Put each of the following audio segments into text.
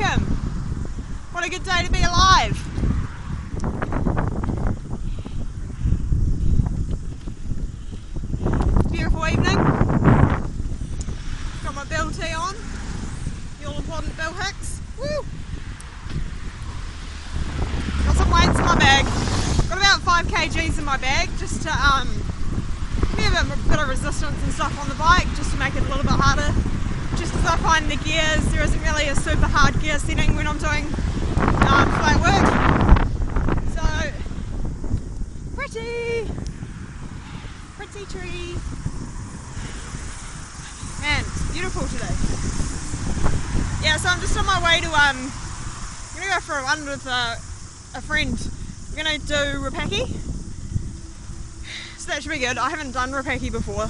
welcome. What a good day to be alive. Beautiful evening. Got my Bill tea on. The all important Bill Hicks. Woo! Got some weights in my bag. Got about 5 kgs in my bag just to give a bit of resistance and stuff on the bike, just to make it a little bit harder. Just as I find the gears, there isn't really a super hard gear setting when I'm doing flat work. So, pretty tree. Man, it's beautiful today. Yeah, so I'm just on my way to, I'm going to go for a run with a friend. We're going to do Rapaki. So that should be good. I haven't done Rapaki before.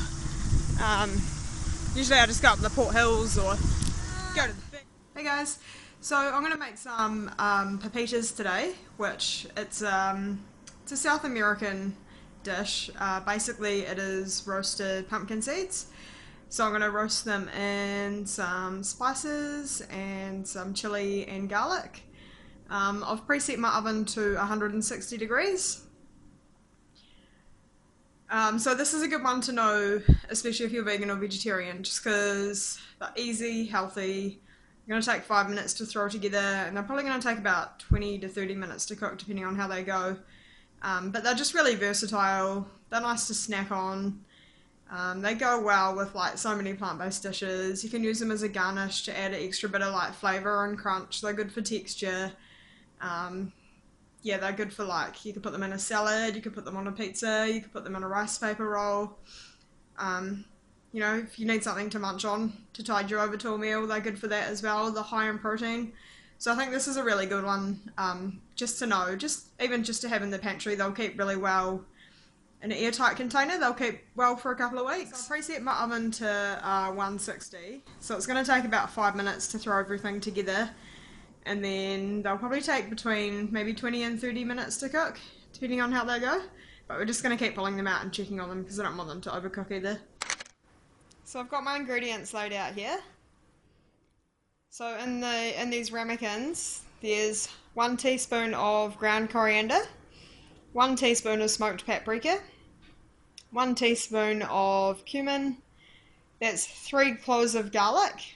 Usually I just go up the Port Hills or go to the big... Hey guys, so I'm going to make some Pepitas today, which it's a South American dish. Basically it is roasted pumpkin seeds. So I'm going to roast them in some spices and some chili and garlic. I've preset my oven to 160 degrees. So this is a good one to know, especially if you're vegan or vegetarian, just because they're easy, healthy. They're going to take 5 minutes to throw together, and they're probably going to take about 20 to 30 minutes to cook, depending on how they go. But they're just really versatile. They're nice to snack on. They go well with like so many plant-based dishes. You can use them as a garnish to add an extra bit of like flavour and crunch. They're good for texture. Yeah, they're good for like, you could put them in a salad, you could put them on a pizza, you could put them in a rice paper roll. You know, if you need something to munch on to tide you over to a meal, they're good for that as well. They're high in protein. So I think this is a really good one, just to know, even just to have in the pantry. They'll keep really well in an airtight container. They'll keep well for a couple of weeks. So I've preset my oven to 160, so it's going to take about 5 minutes to throw everything together. And then they'll probably take between maybe 20 and 30 minutes to cook, depending on how they go. But we're just going to keep pulling them out and checking on them because I don't want them to overcook either. So I've got my ingredients laid out here. So in these ramekins, there's 1 teaspoon of ground coriander, 1 teaspoon of smoked paprika, 1 teaspoon of cumin, that's 3 cloves of garlic.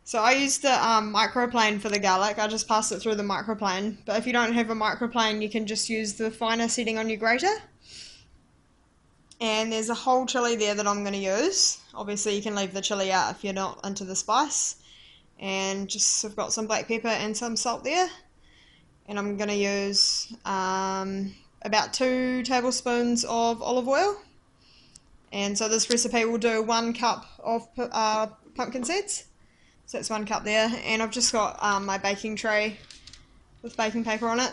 So I use the microplane for the garlic. I just pass it through the microplane. But if you don't have a microplane, you can just use the finer setting on your grater. And there's a whole chili there that I'm going to use. Obviously you can leave the chili out if you're not into the spice. And just I've got some black pepper and some salt there. And I'm going to use about 2 tablespoons of olive oil. And so this recipe will do 1 cup of pumpkin seeds. So that's 1 cup there, and I've just got my baking tray with baking paper on it.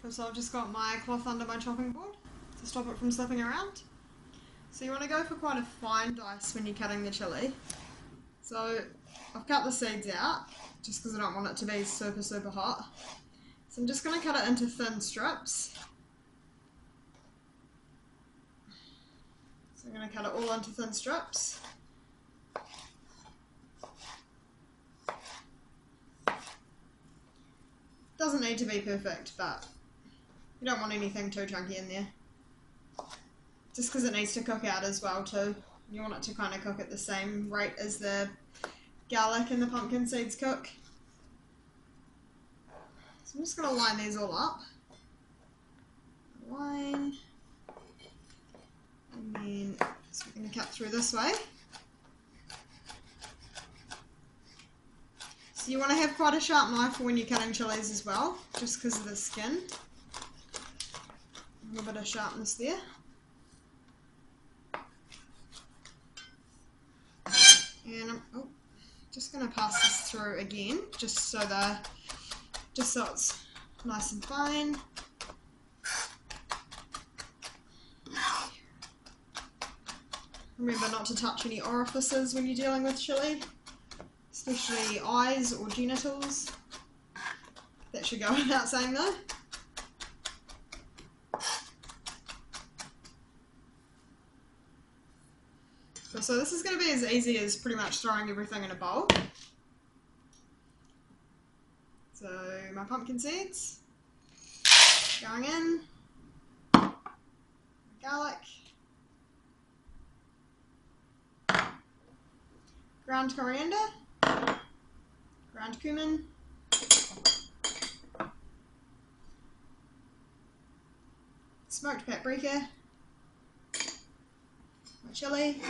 So I've just got my cloth under my chopping board to stop it from slipping around. So you want to go for quite a fine dice when you're cutting the chili. So I've cut the seeds out, just because I don't want it to be super hot. So I'm just going to cut it into thin strips. So I'm going to cut it all into thin strips. Doesn't need to be perfect, but you don't want anything too chunky in there. Just because it needs to cook out as well too. You want it to kind of cook at the same rate as the garlic and the pumpkin seeds cook. So I'm just going to line these all up. Line. And then so we're going to cut through this way. So you want to have quite a sharp knife for when you're cutting chilies as well, just because of the skin. A little bit of sharpness there. And I'm just going to pass this through again, just so it's nice and fine. Remember not to touch any orifices when you're dealing with chili, especially eyes or genitals. That should go without saying though. So this is going to be as easy as pretty much throwing everything in a bowl. So my pumpkin seeds going in, garlic, ground coriander, ground cumin, smoked paprika, my chilli.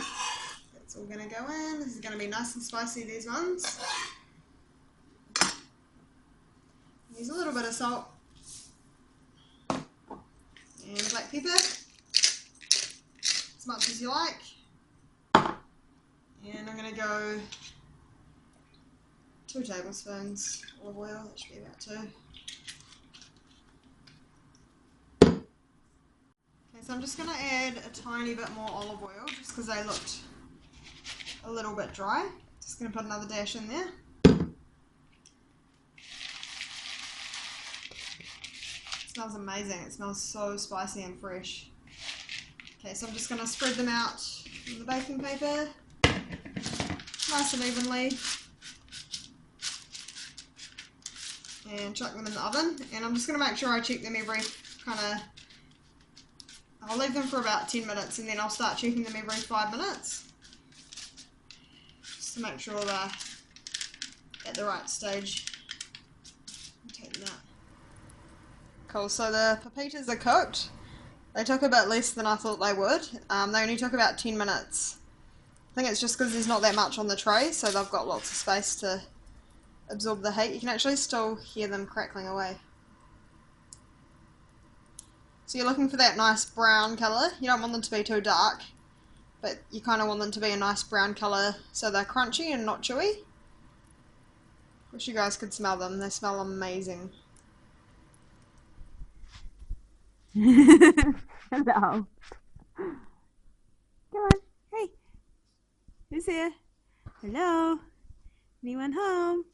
That's all going to go in. This is going to be nice and spicy, these ones. Use a little bit of salt and black pepper, as much as you like. And I'm going to go 2 tablespoons olive oil. That should be about 2. Okay, so I'm just going to add a tiny bit more olive oil just because they looked a little bit dry. Just going to put another dash in there. It smells amazing. It smells so spicy and fresh. Okay, so I'm just going to spread them out on the baking paper, nice and evenly, and chuck them in the oven. And I'm just going to make sure I check them every I'll leave them for about 10 minutes and then I'll start checking them every 5 minutes, just to make sure they're at the right stage. Take them out. Cool, so the pepitas are cooked. They took a bit less than I thought they would. They only took about 10 minutes. I think it's just because there's not that much on the tray, so they've got lots of space to absorb the heat. You can actually still hear them crackling away. So you're looking for that nice brown colour. You don't want them to be too dark, but you kind of want them to be a nice brown colour so they're crunchy and not chewy. Wish you guys could smell them. They smell amazing. Hello. Come on. Hey. Who's here? Hello. Anyone home?